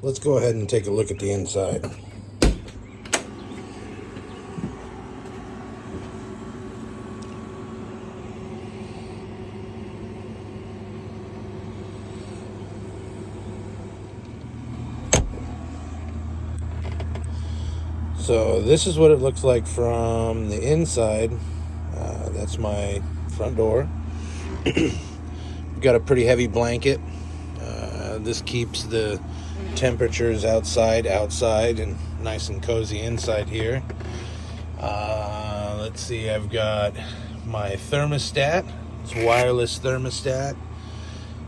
let's go ahead and take a look at the inside. So this is what it looks like from the inside. That's my front door. Got a pretty heavy blanket. This keeps the temperatures outside and nice and cozy inside here. Let's see, I've got my thermostat. It's a wireless thermostat.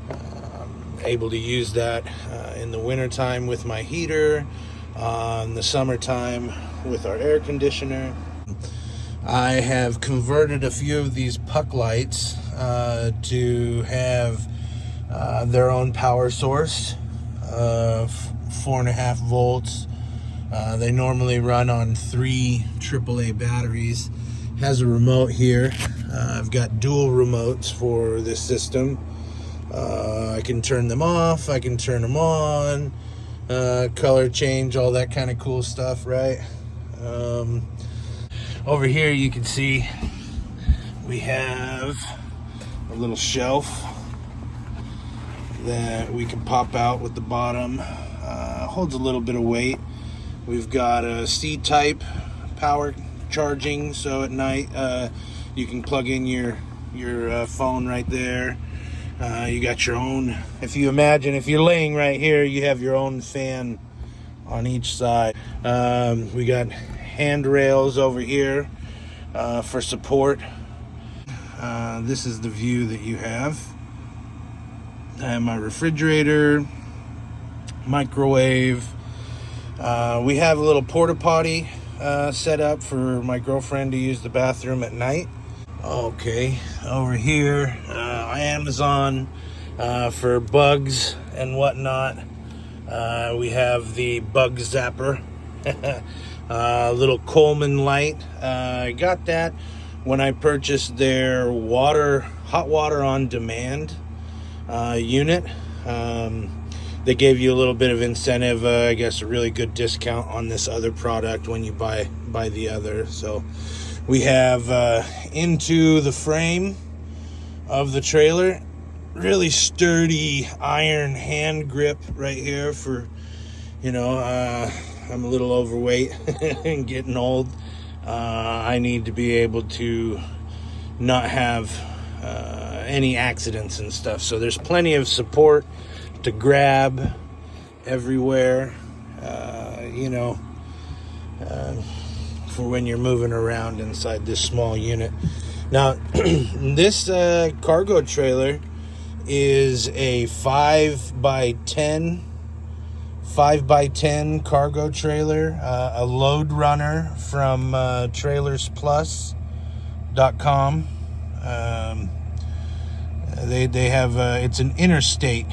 I'm able to use that in the wintertime with my heater, in the summertime with our air conditioner. I have converted a few of these puck lights to have their own power source of 4.5 volts. They normally run on 3 AAA batteries. Has a remote here. I've got dual remotes for this system. I can turn them off, I can turn them on, color change, all that kind of cool stuff, right? Over here you can see we have a little shelf that we can pop out with the bottom. Holds a little bit of weight. We've got a C-type power charging, so at night you can plug in your phone right there. You got your own, if you imagine, if you're laying right here, you have your own fan on each side. We got handrails over here for support. This is the view that you have. I have my refrigerator, microwave. We have a little porta potty set up for my girlfriend to use the bathroom at night. Okay, over here, Amazon for bugs and whatnot. We have the bug zapper, little Coleman light. I got that when I purchased their hot water on demand unit. They gave you a little bit of incentive, I guess a really good discount on this other product when you buy the other. So we have into the frame of the trailer, really sturdy iron hand grip right here for, I'm a little overweight and getting old. I need to be able to not have any accidents and stuff. So there's plenty of support to grab everywhere, for when you're moving around inside this small unit. Now, this cargo trailer is a 5x10 cargo trailer, a load runner from trailersplus.com. They have it's an Interstate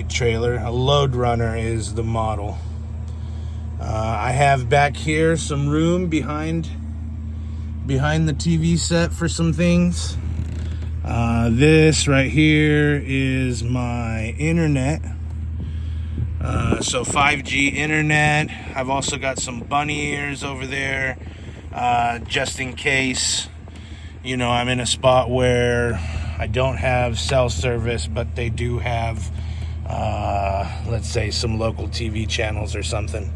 trailer. A load runner is the model. I have back here some room behind the TV set for some things. This right here is my internet. So 5G internet. I've also got some bunny ears over there, just in case, I'm in a spot where I don't have cell service, but they do have, let's say, some local TV channels or something.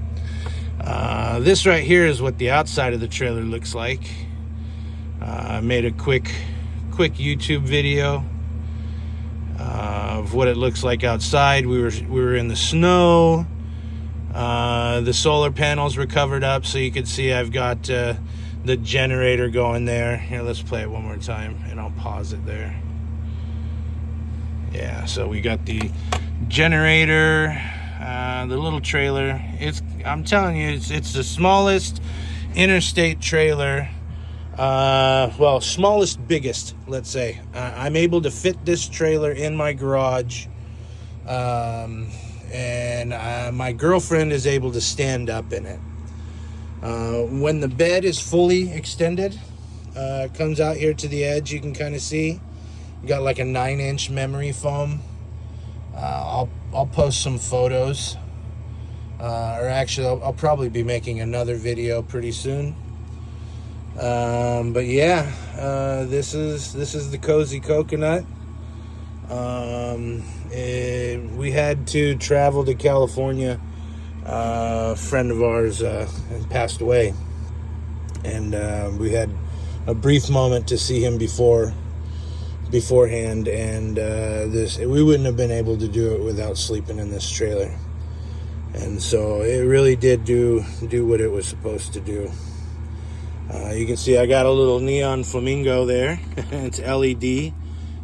This right here is what the outside of the trailer looks like. I made a quick YouTube video of what it looks like outside. We were in the snow. The solar panels were covered up, so you can see I've got the generator going there. Here, let's play it one more time, and I'll pause it there. Yeah, so we got the generator, the little trailer. I'm telling you, it's the smallest Interstate trailer. Smallest, biggest, let's say. I'm able to fit this trailer in my garage, and my girlfriend is able to stand up in it. When the bed is fully extended, it comes out here to the edge, you can kind of see. Got like a 9-inch memory foam. I'll I'll post some photos, or actually I'll probably be making another video pretty soon. But yeah, this is the Cozy Coconut. We had to travel to California. A friend of ours passed away, and we had a brief moment to see him beforehand, and we wouldn't have been able to do it without sleeping in this trailer. And so it really did do what it was supposed to do. You can see I got a little neon flamingo there. It's LED. You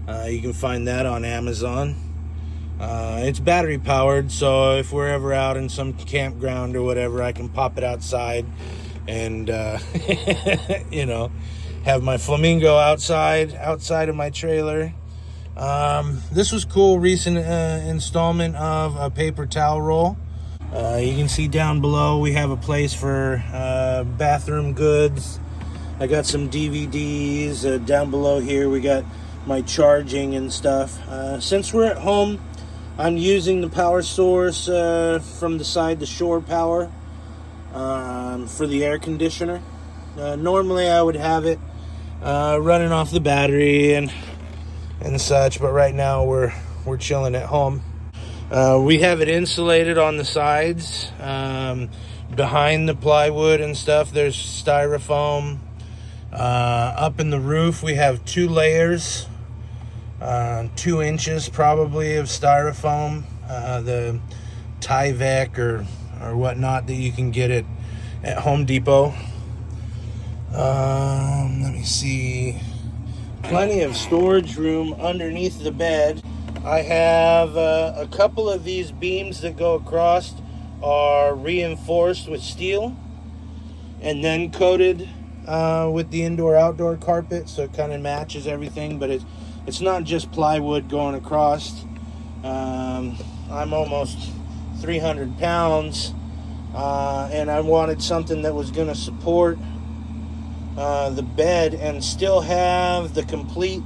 can find that on Amazon. It's battery powered, so if we're ever out in some campground or whatever, I can pop it outside and have my flamingo outside of my trailer. This was cool. Recent installment of a paper towel roll. You can see down below we have a place for bathroom goods. I got some DVDs. Down below here we got my charging and stuff. Since we're at home, I'm using the power source from the side, the shore power, for the air conditioner. Normally I would have it running off the battery and such, but right now we're chilling at home. We have it insulated on the sides. Behind the plywood and stuff, there's styrofoam. Up in the roof, we have 2 layers, 2 inches probably of styrofoam. The Tyvek or whatnot that you can get at Home Depot. Let me see. Plenty of storage room underneath the bed. I have a couple of these beams that go across are reinforced with steel and then coated with the indoor-outdoor carpet, so it kind of matches everything, but it's not just plywood going across. I'm almost 300 pounds, and I wanted something that was going to support the bed and still have the complete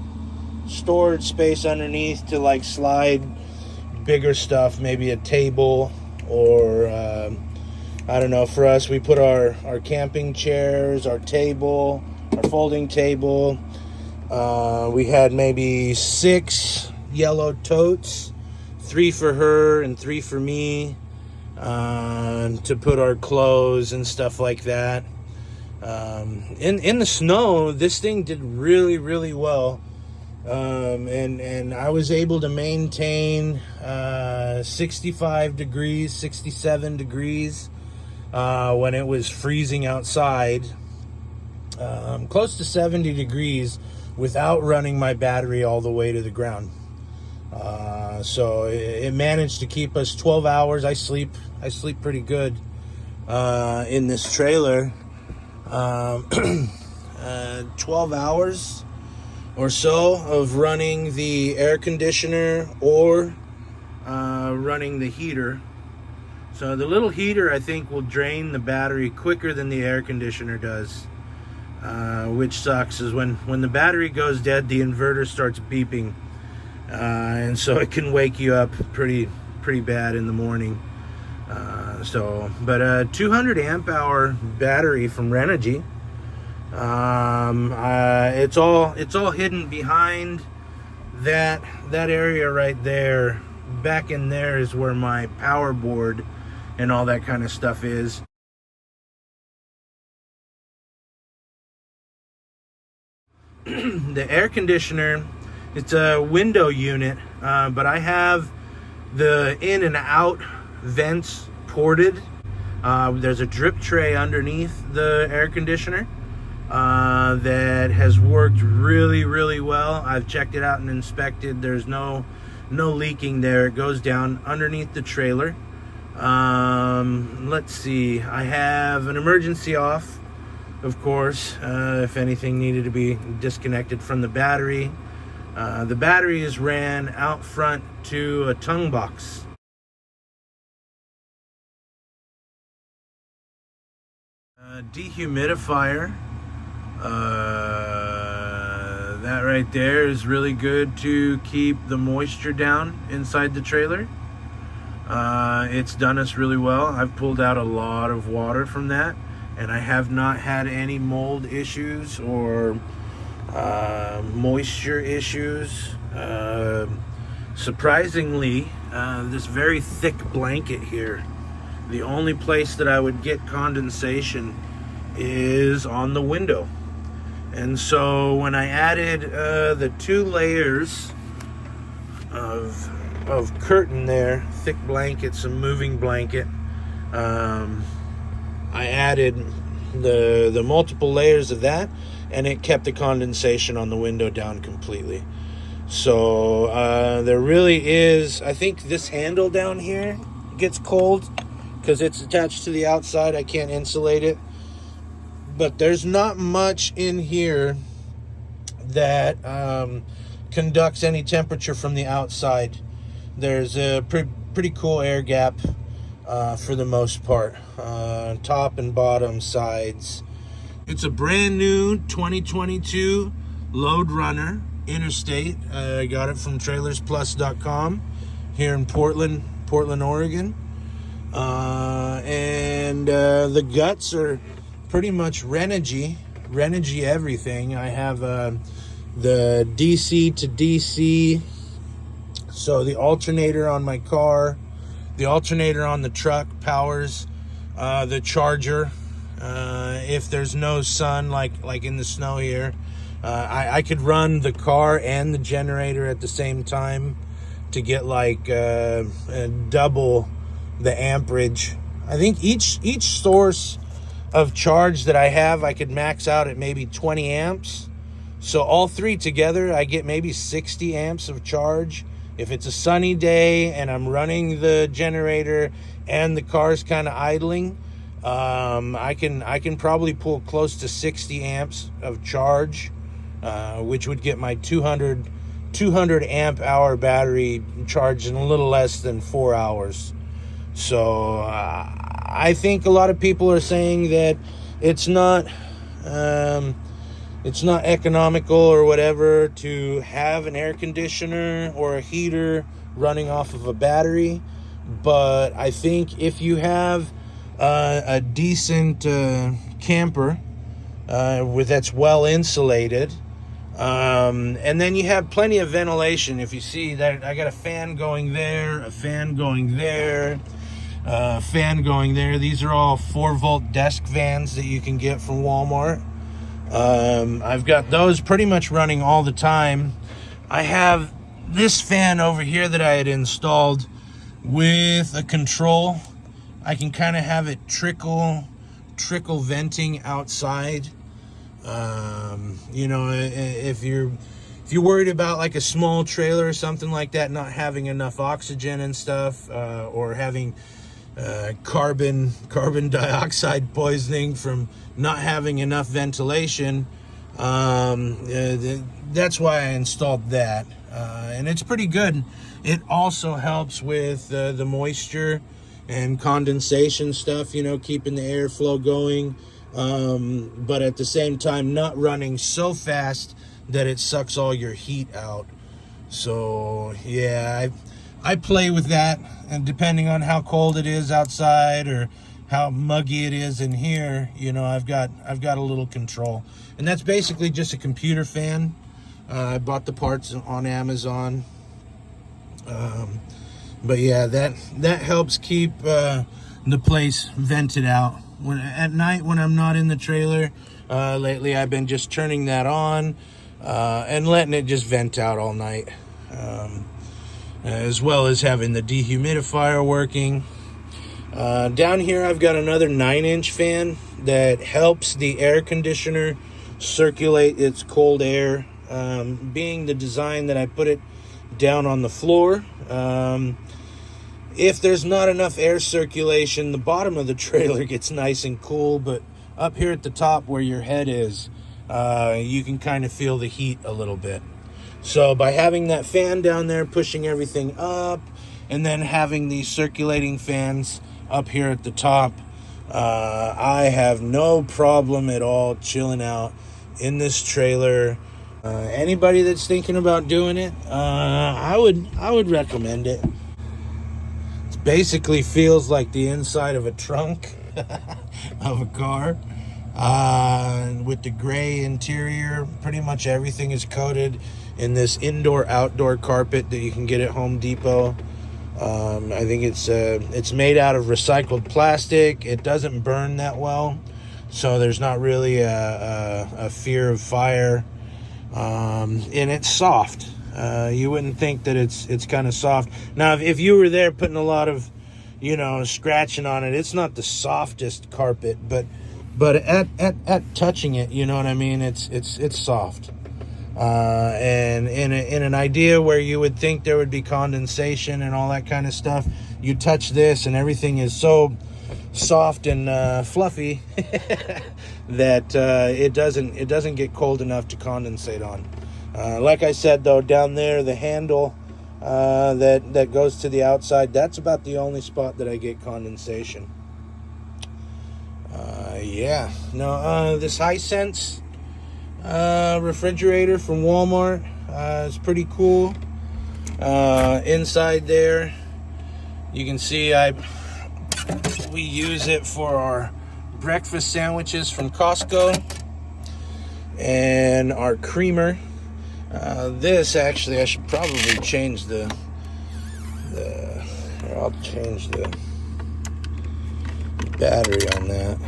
storage space underneath to like slide bigger stuff, maybe a table or I don't know. For us, we put our camping chairs, our table, our folding table. We had maybe 6 yellow totes, 3 for her and 3 for me, to put our clothes and stuff like that. In the snow, this thing did really, really well. And I was able to maintain 65 degrees, 67 degrees when it was freezing outside, close to 70 degrees without running my battery all the way to the ground. So it managed to keep us 12 hours. I sleep pretty good in this trailer. 12 hours or so of running the air conditioner or running the heater. So the little heater, I think, will drain the battery quicker than the air conditioner does, which sucks. Is when the battery goes dead, the inverter starts beeping, and so it can wake you up pretty bad in the morning. But a 200 amp hour battery from Renogy. It's all hidden behind that area right there. Back in there is where my power board and all that kind of stuff is. The air conditioner, it's a window unit, but I have the in and out vents ported. There's a drip tray underneath the air conditioner that has worked really, really well. I've checked it out and inspected. There's no leaking there. It goes down underneath the trailer. Let's see. I have an emergency off, of course, if anything needed to be disconnected from the battery. The battery is ran out front to a tongue box. Dehumidifier. That right there is really good to keep the moisture down inside the trailer. It's done us really well. I've pulled out a lot of water from that, and I have not had any mold issues or moisture issues. Surprisingly, this very thick blanket here, the only place that I would get condensation is on the window. And so when I added the 2 layers of curtain there, thick blanket, some moving blanket, I added the multiple layers of that, and it kept the condensation on the window down completely. So there really is, I think this handle down here gets cold because it's attached to the outside. I can't insulate it, but there's not much in here that conducts any temperature from the outside. There's a pretty cool air gap for the most part, top and bottom sides. It's a brand new 2022 Load Runner Interstate. I got it from trailersplus.com here in Portland, Oregon. And the guts are pretty much Renogy everything. I have the DC to DC, so the alternator on my car, the alternator on the truck powers the charger. If there's no sun, like in the snow here, I could run the car and the generator at the same time to get like double the amperage. I think each source of charge that I have, I could max out at maybe 20 amps. So all 3 together, I get maybe 60 amps of charge. If it's a sunny day and I'm running the generator and the car's kind of idling, I can probably pull close to 60 amps of charge, which would get my 200 amp hour battery charged in a little less than 4 hours. So I think a lot of people are saying that it's not economical or whatever to have an air conditioner or a heater running off of a battery, but I think if you have a decent camper that's well insulated, and then you have plenty of ventilation. If you see that I got a fan going there, a fan going there, fan going there. These are all 4-volt desk fans that you can get from Walmart. I've got those pretty much running all the time. I have this fan over here that I had installed with a control. I can kind of have it trickle venting outside. If you're worried about like a small trailer or something like that not having enough oxygen and stuff, or having carbon dioxide poisoning from not having enough ventilation, that's why I installed that, and it's pretty good. It also helps with the moisture and condensation stuff, keeping the airflow going, but at the same time not running so fast that it sucks all your heat out. So yeah, I play with that, and depending on how cold it is outside or how muggy it is in here, I've got a little control. And that's basically just a computer fan. I bought the parts on Amazon. But yeah, that helps keep the place vented out. At night when I'm not in the trailer, lately I've been just turning that on and letting it just vent out all night, as well as having the dehumidifier working. Down here I've got another 9-inch fan that helps the air conditioner circulate its cold air, being the design that I put it down on the floor. If there's not enough air circulation, the bottom of the trailer gets nice and cool, but up here at the top where your head is, you can kind of feel the heat a little bit. So by having that fan down there pushing everything up, and then having these circulating fans up here at the top, I have no problem at all chilling out in this trailer. Anybody that's thinking about doing it, I would recommend it. It's basically feels like the inside of a trunk of a car. With the gray interior, pretty much everything is coated in this indoor-outdoor carpet that you can get at Home Depot. I think it's made out of recycled plastic. It doesn't burn that well, so there's not really a fear of fire. And it's soft. You wouldn't think that it's kind of soft. Now, if you were there putting a lot of, scratching on it, it's not the softest carpet, but at touching it, you know what I mean? It's soft. And in an idea where you would think there would be condensation and all that kind of stuff, you touch this and everything is so soft and fluffy that it doesn't get cold enough to condensate on. Like I said, though, down there, the handle that goes to the outside, that's about the only spot that I get condensation. This Hisense refrigerator from Walmart is pretty cool. Inside there, you can see we use it for our breakfast sandwiches from Costco and our creamer. This actually, I should probably change I'll change the battery on that.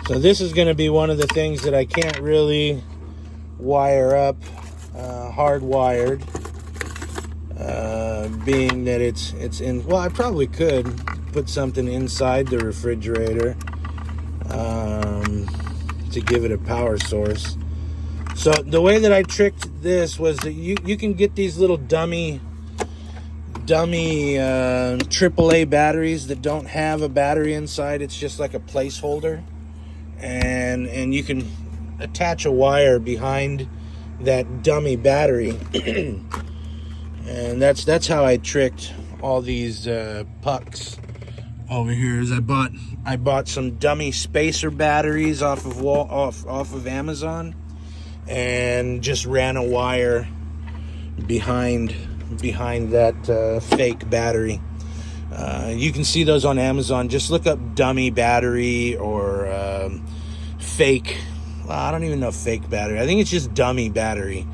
So this is going to be one of the things that I can't really wire up hardwired, being that it's in. Well, I probably could put something inside the refrigerator to give it a power source. So the way that I tricked this was that you can get these little dummy AAA batteries that don't have a battery inside. It's just like a placeholder, and you can attach a wire behind that dummy battery. And that's how I tricked all these pucks over here. Is I bought some dummy spacer batteries off of Amazon, and just ran a wire behind that fake battery. You can see those on Amazon. Just look up dummy battery or fake. Well, I don't even know fake battery. I think it's just dummy battery.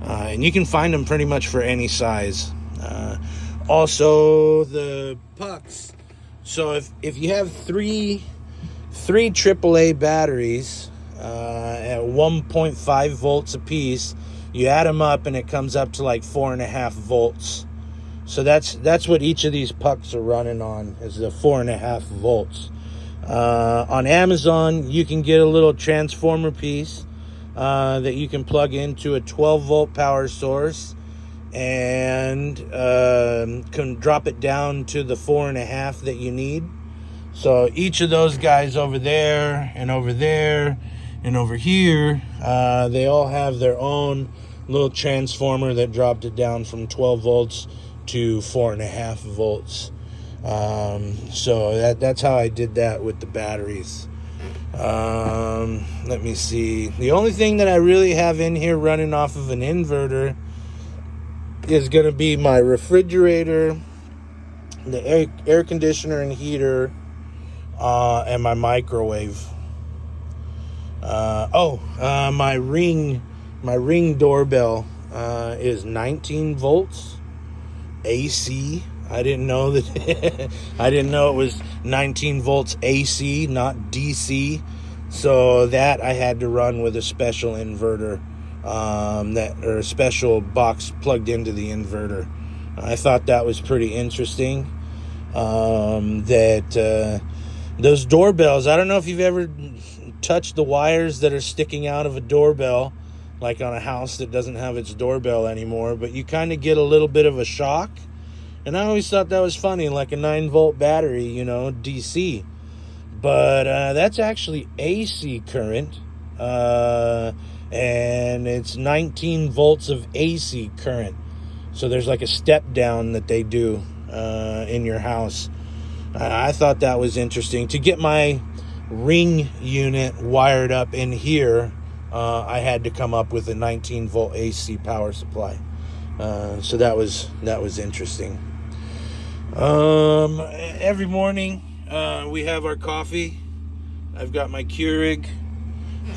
And you can find them pretty much for any size. Also, the pucks. So if you have three AAA batteries at 1.5 volts a piece, you add them up and it comes up to like 4.5 volts. So that's what each of these pucks are running on, is the 4.5 volts. On Amazon, you can get a little transformer piece that you can plug into a 12 volt power source and can drop it down to the 4.5 that you need. So each of those guys over there and over there and over here, they all have their own little transformer that dropped it down from 12 volts to 4.5 volts. So that's how I did that with the batteries. Let me see. The only thing that I really have in here running off of an inverter is going to be my refrigerator, the air conditioner and heater, and my microwave. My Ring doorbell is 19 volts AC. I didn't know that. I didn't know it was 19 volts AC, not DC. So that I had to run with a special inverter, or a special box plugged into the inverter. I thought that was pretty interesting. Those doorbells, I don't know if you've ever touched the wires that are sticking out of a doorbell, like on a house that doesn't have its doorbell anymore, but you kind of get a little bit of a shock. And I always thought that was funny, like a 9 volt battery, DC. But that's actually AC current. And it's 19 volts of AC current. So there's like a step down that they do in your house. I thought that was interesting. To get my Ring unit wired up in here, I had to come up with a 19 volt AC power supply. So that was interesting. Every morning, we have our coffee. I've got my Keurig.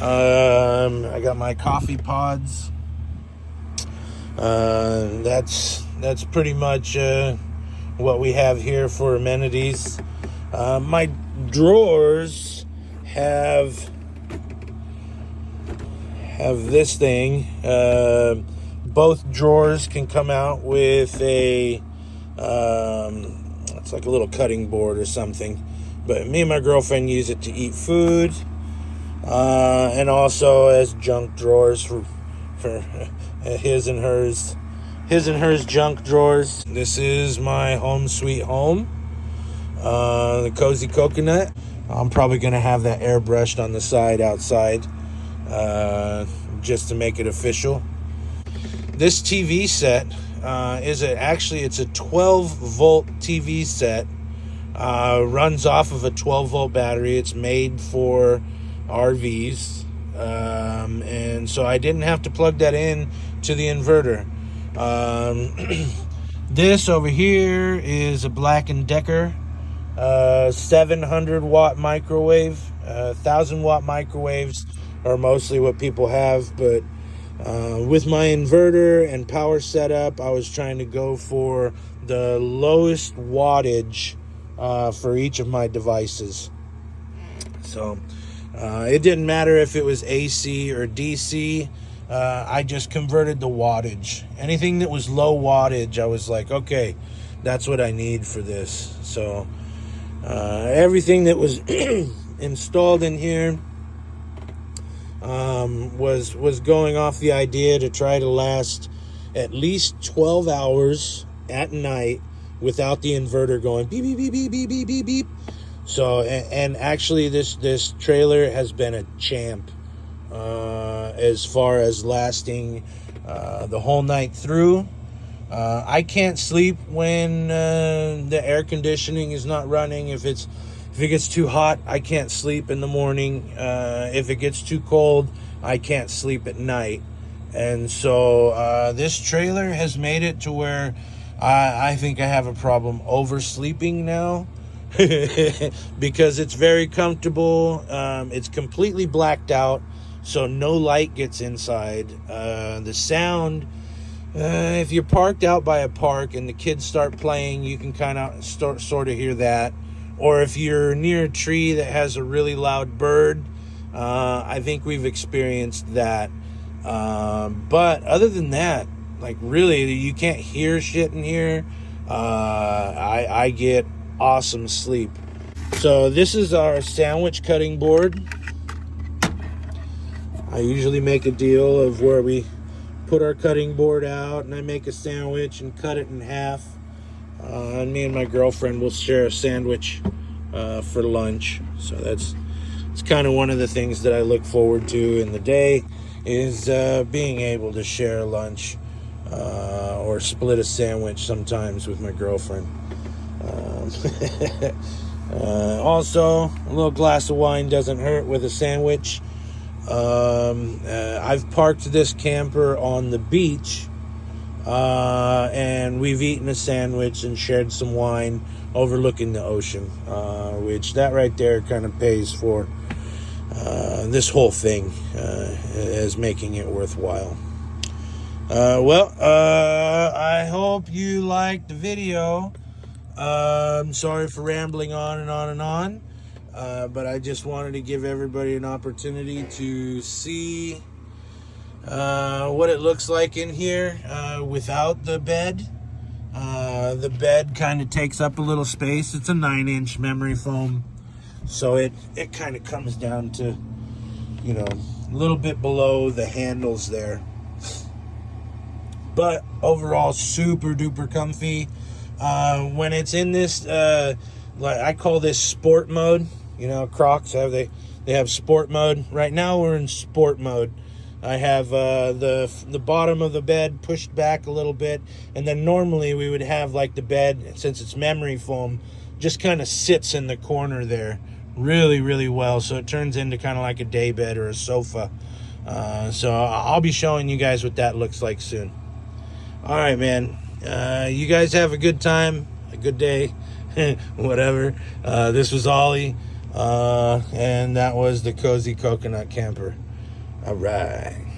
I got my coffee pods. That's pretty much what we have here for amenities. My drawers have this thing. Both drawers can come out with a it's like a little cutting board or something, but me and my girlfriend use it to eat food, and also as junk drawers for his and hers junk drawers. This is my home sweet home, the cozy coconut. I'm probably gonna have that airbrushed on the side outside, just to make it official. This TV set it's a 12-volt TV set. Runs off of a 12-volt battery. It's made for RVs, and so I didn't have to plug that in to the inverter. This over here is a Black & Decker 700-watt microwave. 1,000-watt microwaves are mostly what people have, but with my inverter and power setup, I was trying to go for the lowest wattage for each of my devices. So it didn't matter if it was AC or DC. I just converted the wattage. Anything that was low wattage, I was like, okay, that's what I need for this. So everything that was installed in here was going off the idea to try to last at least 12 hours at night without the inverter going beep beep beep beep beep beep beep beep. So and actually this trailer has been a champ as far as lasting the whole night through. I can't sleep when the air conditioning is not running. If it gets too hot, I can't sleep in the morning. If it gets too cold, I can't sleep at night. And so this trailer has made it to where I think I have a problem oversleeping now because it's very comfortable. It's completely blacked out, so no light gets inside. The sound, if you're parked out by a park and the kids start playing, you can kind of sort of hear that. Or if you're near a tree that has a really loud bird, I think we've experienced that. But other than that, like really, you can't hear shit in here. I get awesome sleep. So this is our sandwich cutting board. I usually make a deal of where we put our cutting board out and I make a sandwich and cut it in half. And me and my girlfriend will share a sandwich for lunch. So it's kind of one of the things that I look forward to in the day is being able to share a lunch or split a sandwich sometimes with my girlfriend. Also, a little glass of wine doesn't hurt with a sandwich. I've parked this camper on the beach, and we've eaten a sandwich and shared some wine overlooking the ocean, which that right there kind of pays for this whole thing as making it worthwhile. I hope you liked the video. I'm sorry for rambling on and on and on, but I just wanted to give everybody an opportunity to see what it looks like in here without the bed. The bed kind of takes up a little space. It's a 9-inch memory foam, so it kind of comes down to, a little bit below the handles there. But overall, super duper comfy. When it's in this, I call this sport mode. Crocs they have sport mode. Right now we're in sport mode. I have the bottom of the bed pushed back a little bit, and then normally we would have like the bed, since it's memory foam, just kind of sits in the corner there really, really well. So it turns into kind of like a day bed or a sofa. So I'll be showing you guys what that looks like soon. All right, man. You guys have a good time. a good day, whatever. This was Ollie, and that was the Cozy Coconut Camper. All right.